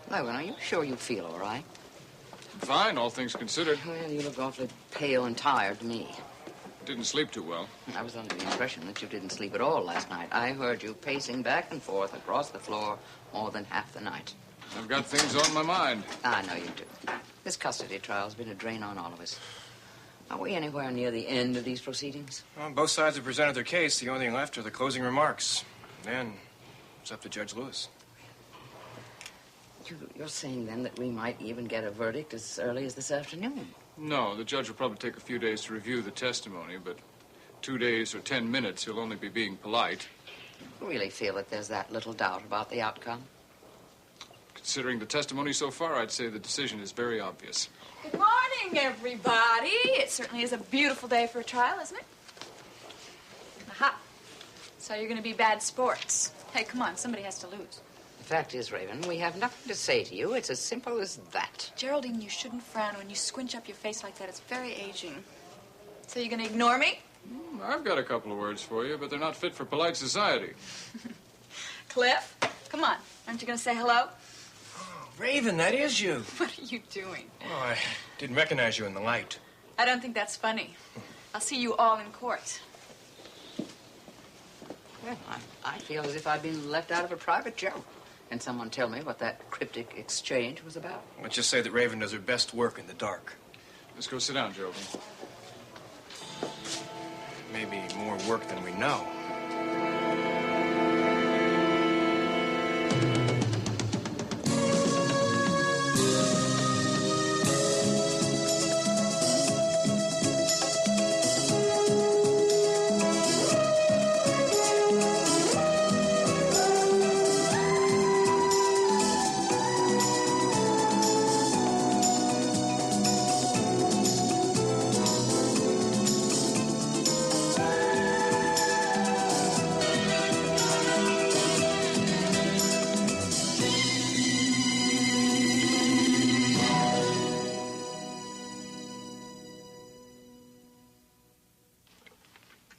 Logan, are you sure you feel all right? Fine, all things considered. Well, you look awfully pale and tired to me. Didn't sleep too well. I was under the impression that you didn't sleep at all last night. I heard you pacing back and forth across the floor more than half the night. I've got things on my mind. I know you do. This custody trial's been a drain on all of us. Are we anywhere near the end of these proceedings? Well, both sides have presented their case. The only thing left are the closing remarks. Then it's up to Judge Lewis. You're saying, then, that we might even get a verdict as early as this afternoon? No, the judge will probably take a few days to review the testimony, but 2 days or 10 minutes, he'll only be being polite. You really feel that there's that little doubt about the outcome? Considering the testimony so far, I'd say the decision is very obvious. Good morning, everybody. It certainly is a beautiful day for a trial, isn't it? Aha. So you're going to be bad sports. Hey, come on, somebody has to lose. The fact is, Raven, we have nothing to say to you. It's as simple as that. Geraldine, you shouldn't frown when you squinch up your face like that. It's very aging. So you're going to ignore me? I've got a couple of words for you, but they're not fit for polite society. Cliff, come on. Aren't you going to say hello? Oh, Raven, that is you. What are you doing? Oh, I didn't recognize you in the light. I don't think that's funny. I'll see you all in court. Well, I feel as if I'd been left out of a private joke. Can someone tell me what that cryptic exchange was about? Let's just say that Raven does her best work in the dark. Let's go sit down, Geraldine. Maybe more work than we know.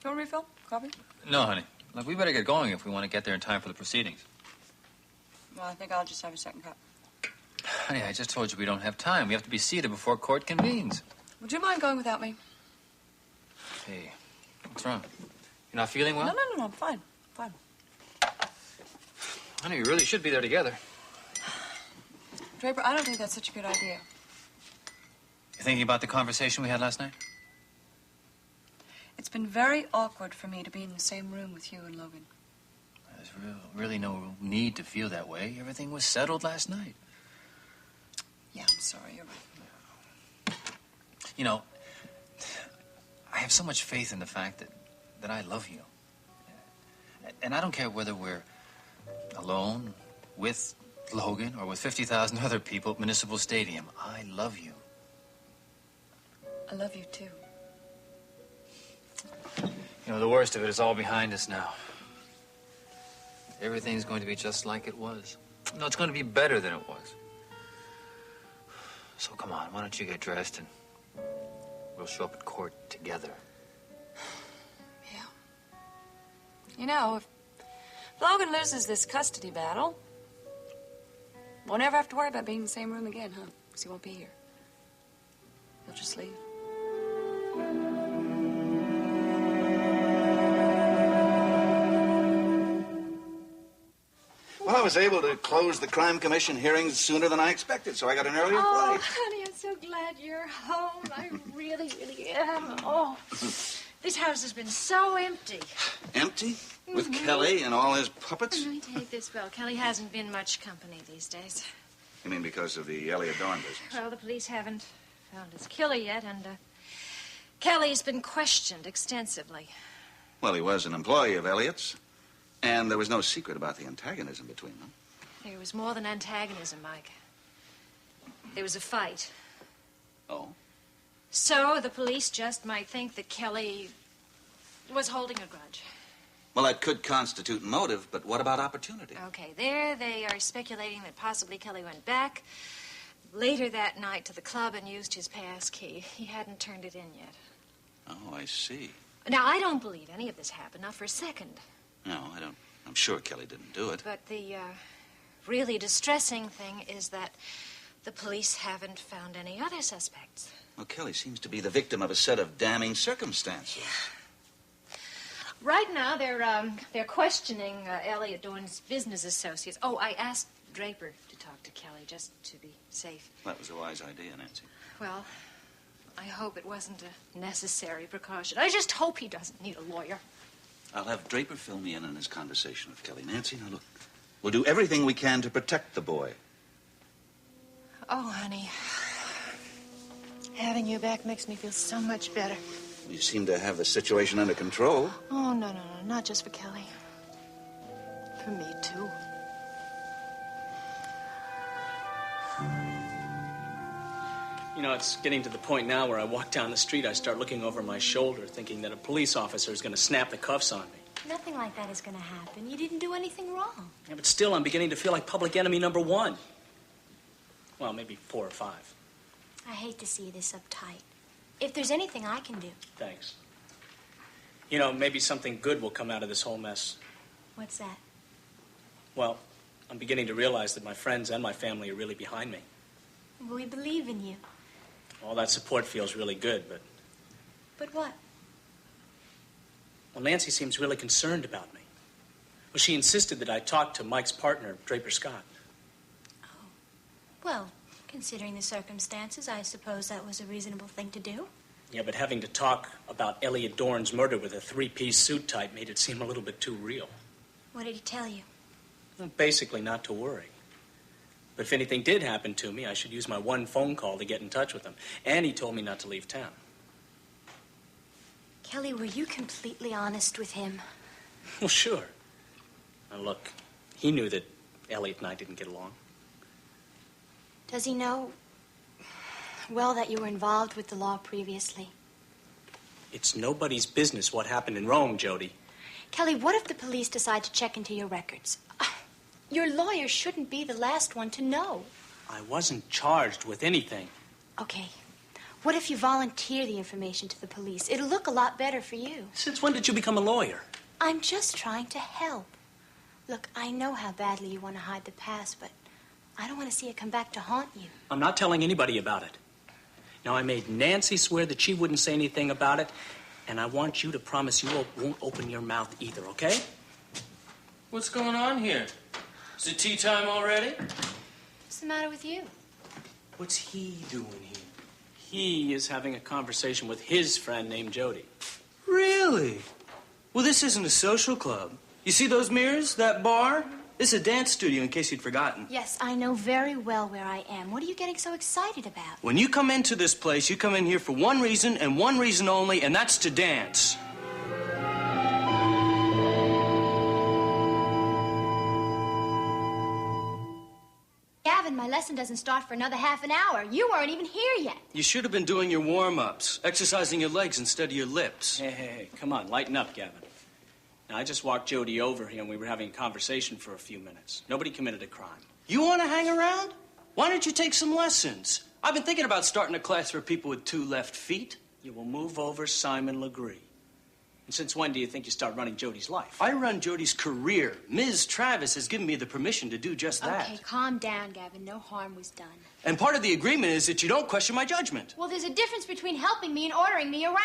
You want a refill? Coffee? No, honey. Look, we better get going if we want to get there in time for the proceedings. Well, I think I'll just have a second cup. Honey, I just told you we don't have time. We have to be seated before court convenes. Would you mind going without me? Hey, what's wrong? You're not feeling well? No, I'm fine. Fine. Honey, we really should be there together. Draper, I don't think that's such a good idea. You thinking about the conversation we had last night? It's been very awkward for me to be in the same room with you and Logan. There's really no need to feel that way. Everything was settled last night. Yeah, I'm sorry. You're right. You know, I have so much faith in the fact that I love you. And I don't care whether we're alone, with Logan, or with 50,000 other people at Municipal Stadium. I love you. I love you, too. You know, the worst of it is all behind us now. Everything's going to be just like it was. No, it's going to be better than it was. So come on, why don't you get dressed and we'll show up at court together. Yeah. You know, if Logan loses this custody battle, we'll never have to worry about being in the same room again, huh? Because he won't be here. He'll just leave. Well, I was able to close the Crime Commission hearings sooner than I expected, so I got an earlier flight. Honey, I'm so glad you're home. I really, really am. Oh, this house has been so empty. Empty? With Kelly and all his puppets? Let me take this, Bill. Kelly hasn't been much company these days. You mean because of the Elliot Dorn business? Well, the police haven't found his killer yet, and Kelly's been questioned extensively. Well, he was an employee of Elliot's, and there was no secret about the antagonism between them. There was more than antagonism, Mike. There was a fight. Oh? So the police just might think that Kelly was holding a grudge. Well, that could constitute motive, but what about opportunity? Okay, there they are speculating that possibly Kelly went back later that night to the club and used his pass key. He hadn't turned it in yet. Oh, I see. Now, I don't believe any of this happened, not for a second. No, I don't. I'm sure Kelly didn't do it. But the really distressing thing is that the police haven't found any other suspects. Well, Kelly seems to be the victim of a set of damning circumstances. Right now, they're questioning Elliot Dorn's business associates. Oh, I asked Draper to talk to Kelly just to be safe. That was a wise idea, Nancy. Well, I hope it wasn't a necessary precaution. I just hope he doesn't need a lawyer. I'll have Draper fill me in on his conversation with Kelly. Nancy, now look, we'll do everything we can to protect the boy. Oh, honey, having you back makes me feel so much better. You seem to have the situation under control. Oh, no, not just for Kelly. For me, too. You know, it's getting to the point now where I walk down the street, I start looking over my shoulder, thinking that a police officer is going to snap the cuffs on me. Nothing like that is going to happen. You didn't do anything wrong. Yeah, but still, I'm beginning to feel like public enemy number 1. Well, maybe 4 or 5. I hate to see you this uptight. If there's anything I can do. Thanks. You know, maybe something good will come out of this whole mess. What's that? Well, I'm beginning to realize that my friends and my family are really behind me. We believe in you. All that support feels really good, but... But what? Well, Nancy seems really concerned about me. Well, she insisted that I talk to Mike's partner, Draper Scott. Oh. Well, considering the circumstances, I suppose that was a reasonable thing to do. Yeah, but having to talk about Elliot Dorn's murder with a 3-piece suit type made it seem a little bit too real. What did he tell you? Well, basically, not to worry. But if anything did happen to me, I should use my one phone call to get in touch with him. And he told me not to leave town. Kelly, were you completely honest with him? Well, sure. Now, look, he knew that Elliot and I didn't get along. Does he know, well, that you were involved with the law previously? It's nobody's business what happened in Rome, Jody. Kelly, what if the police decide to check into your records? Your lawyer shouldn't be the last one to know. I wasn't charged with anything. Okay. What if you volunteer the information to the police? It'll look a lot better for you. Since when did you become a lawyer? I'm just trying to help. Look, I know how badly you want to hide the past, but I don't want to see it come back to haunt you. I'm not telling anybody about it. Now, I made Nancy swear that she wouldn't say anything about it, and I want you to promise you won't open your mouth either, okay? What's going on here? Is it tea time already? What's the matter with you? What's he doing here? He is having a conversation with his friend named Jody. Really? Well, this isn't a social club. You see those mirrors, that bar? This is a dance studio, in case you'd forgotten. Yes, I know very well where I am. What are you getting so excited about? When you come into this place, you come in here for one reason and one reason only, and that's to dance. Gavin, my lesson doesn't start for another half an hour. You weren't even here yet. You should have been doing your warm-ups, exercising your legs instead of your lips. Hey, come on, lighten up, Gavin. Now, I just walked Jody over here, and we were having a conversation for a few minutes. Nobody committed a crime. You want to hang around? Why don't you take some lessons? I've been thinking about starting a class for people with 2 left feet. You will move over Simon Legree. And since when do you think you start running Jody's life? I run Jody's career. Ms. Travis has given me the permission to do just that. Okay, calm down, Gavin. No harm was done. And part of the agreement is that you don't question my judgment. Well, there's a difference between helping me and ordering me around.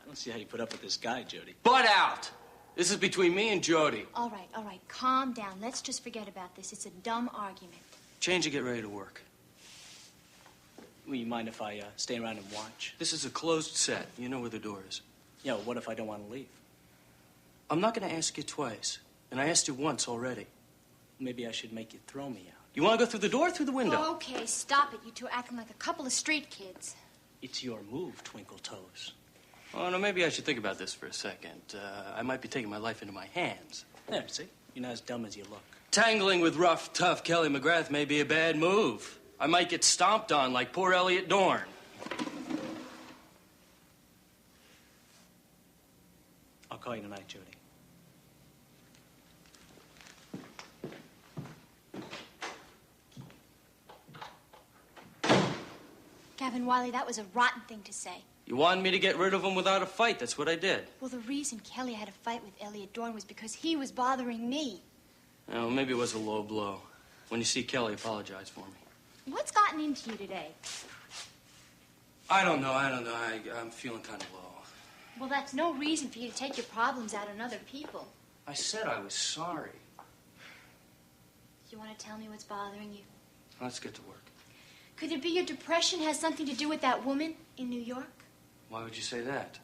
I don't see how you put up with this guy, Jody. Butt out! This is between me and Jody. All right. Calm down. Let's just forget about this. It's a dumb argument. Change and get ready to work. Will you mind if I stay around and watch? This is a closed set. You know where the door is. Yeah, well, what if I don't want to leave? I'm not going to ask you twice. And I asked you once already. Maybe I should make you throw me out. You want to go through the door or through the window? Okay, stop it. You two are acting like a couple of street kids. It's your move, Twinkle Toes. Oh, no, maybe I should think about this for a second. I might be taking my life into my hands. There, see? You're not as dumb as you look. Tangling with rough, tough Kelly McGrath may be a bad move. I might get stomped on like poor Elliot Dorn. I'll call you tonight, Jody. Gavin Wiley, that was a rotten thing to say. You wanted me to get rid of him without a fight. That's what I did. Well, the reason Kelly had a fight with Elliot Dorn was because he was bothering me. Oh, maybe it was a low blow. When you see Kelly, apologize for me. What's gotten into you today? I don't know. I'm feeling kind of low. Well, that's no reason for you to take your problems out on other people. I said I was sorry. You want to tell me what's bothering you? Let's get to work. Could it be your depression has something to do with that woman in New York? Why would you say that?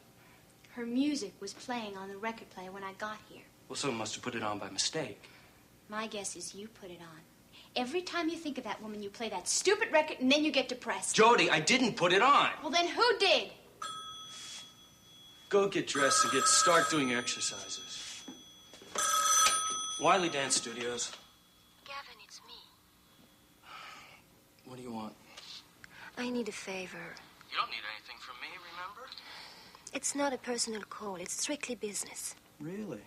Her music was playing on the record player when I got here. Well, someone must have put it on by mistake. My guess is you put it on. Every time you think of that woman, you play that stupid record, and then you get depressed. Jody, I didn't put it on. Well, then who did? Go get dressed and start doing your exercises. Wiley Dance Studios. Gavin, it's me. What do you want? I need a favor. You don't need anything from me, remember? It's not a personal call. It's strictly business. Really?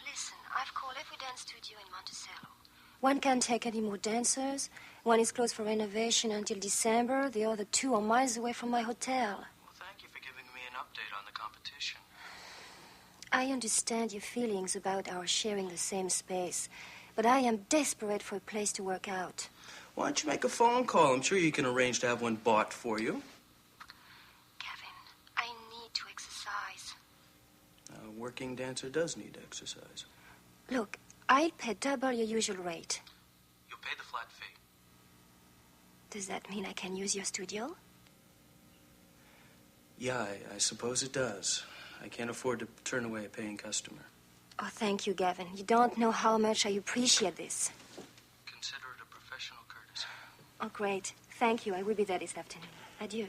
Listen, I've called every dance studio in Monticello. One can't take any more dancers. One is closed for renovation until December. The other two are miles away from my hotel. Well, thank you for giving me an update on the competition. I understand your feelings about our sharing the same space, but I am desperate for a place to work out. Why don't you make a phone call? I'm sure you can arrange to have one bought for you. Kevin, I need to exercise. A working dancer does need exercise. Look, I'll pay double your usual rate. You'll pay the flat fee. Does that mean I can use your studio? Yeah, I suppose it does. I can't afford to turn away a paying customer. Oh, thank you, Gavin. You don't know how much I appreciate this. Consider it a professional courtesy. Oh, great. Thank you. I will be there this afternoon. Adieu.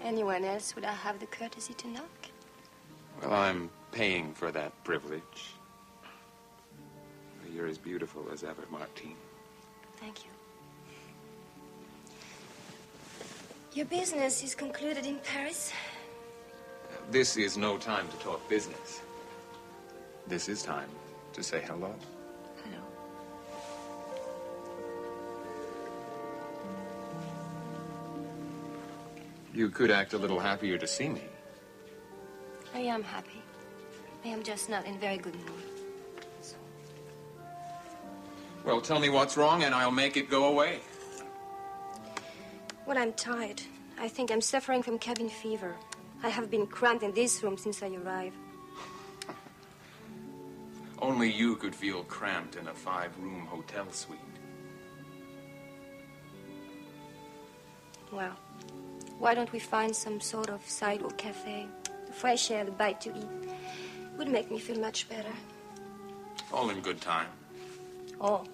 Anyone else would I have the courtesy to knock? Well, I'm paying for that privilege. You're as beautiful as ever, Martine. Thank you. Your business is concluded in Paris? This is no time to talk business. This is time to say hello. Hello. You could act a little happier to see me. I am happy. I am just not in very good mood. So. Well, tell me what's wrong and I'll make it go away. Well, I'm tired. I think I'm suffering from cabin fever. I have been cramped in this room since I arrived. Only you could feel cramped in a 5-room hotel suite. Well, why don't we find some sort of sidewalk cafe? The fresh air, the bite to eat would make me feel much better. All in good time. Oh,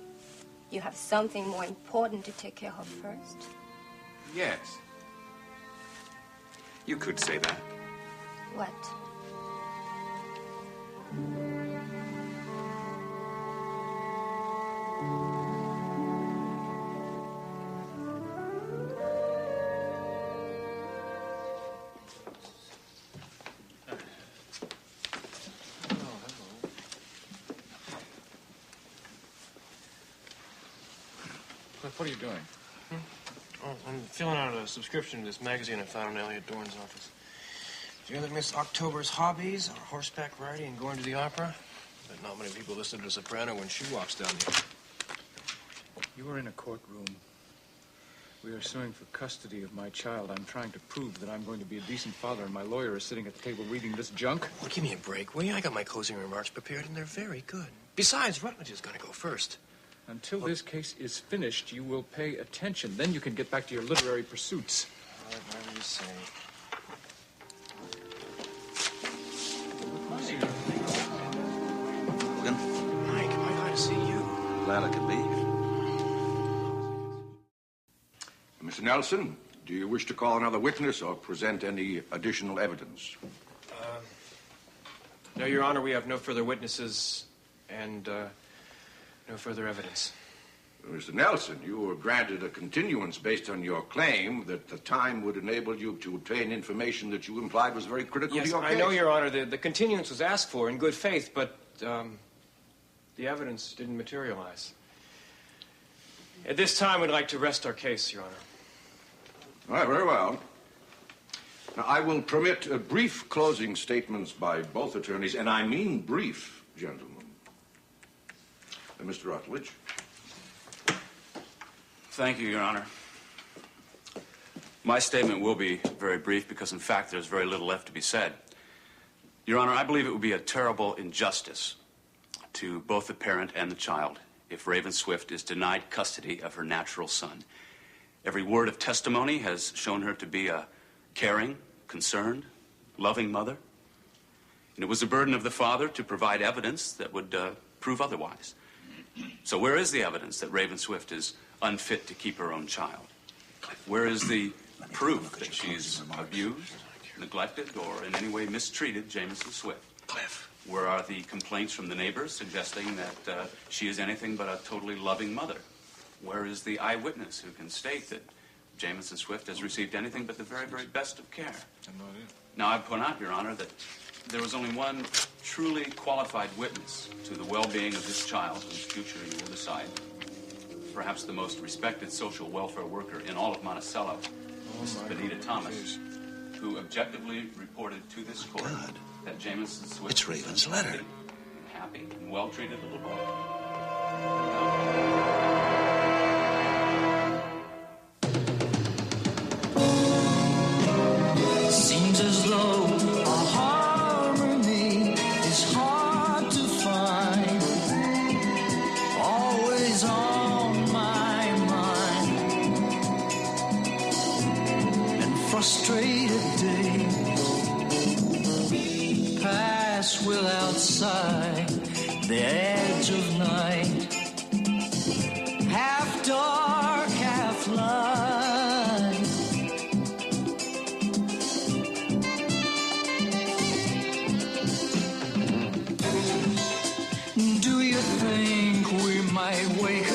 you have something more important to take care of first? Yes. You could say that. What? What are you doing? Oh, I'm filling out a subscription to this magazine I found in Elliot Dorn's office. Do you know that Miss October's hobbies are horseback riding and going to the opera? But not many people listen to a soprano when she walks down here. You are in a courtroom. We are suing for custody of my child. I'm trying to prove that I'm going to be a decent father, and my lawyer is sitting at the table reading this junk. Well, give me a break, will you? I got my closing remarks prepared, and they're very good. Besides, Rutledge is going to go first. Until this case is finished, you will pay attention. Then you can get back to your literary pursuits. All right, whatever you say. Logan? Mike, am I glad to see you? Glad I could be. Mr. Nelson, do you wish to call another witness or present any additional evidence? No, Your Honor, we have no further witnesses and no further evidence. Mr. Nelson, you were granted a continuance based on your claim that the time would enable you to obtain information that you implied was very critical to your case. I know, Your Honor, the continuance was asked for in good faith, but the evidence didn't materialize. At this time, we'd like to rest our case, Your Honor. All right, very well. Now, I will permit brief closing statements by both attorneys, and I mean brief, gentlemen. Mr. Rutledge. Thank you, Your Honor. My statement will be very brief because, in fact, there's very little left to be said. Your Honor, I believe it would be a terrible injustice to both the parent and the child if Raven Swift is denied custody of her natural son. Every word of testimony has shown her to be a caring, concerned, loving mother. And it was the burden of the father to provide evidence that would prove otherwise. So where is the evidence that Raven Swift is unfit to keep her own child? Where is the proof that she's abused, neglected, or in any way mistreated Jameson Swift? Cliff. Where are the complaints from the neighbors suggesting that she is anything but a totally loving mother? Where is the eyewitness who can state that Jameson Swift has received anything but the very, very best of care? Now, I point out, Your Honor, that there was only one truly qualified witness to the well-being of this child, whose future you will decide. Perhaps the most respected social welfare worker in all of Monticello, Mrs. Benita Thomas, who objectively reported to this court that Jameson Swift... It's Raven's letter. Happy and well-treated little boy. Seems as though a harmony is hard to find. Always on my mind. And frustrated days pass without sight. The edge of night, half dark, half light. Do you think we might wake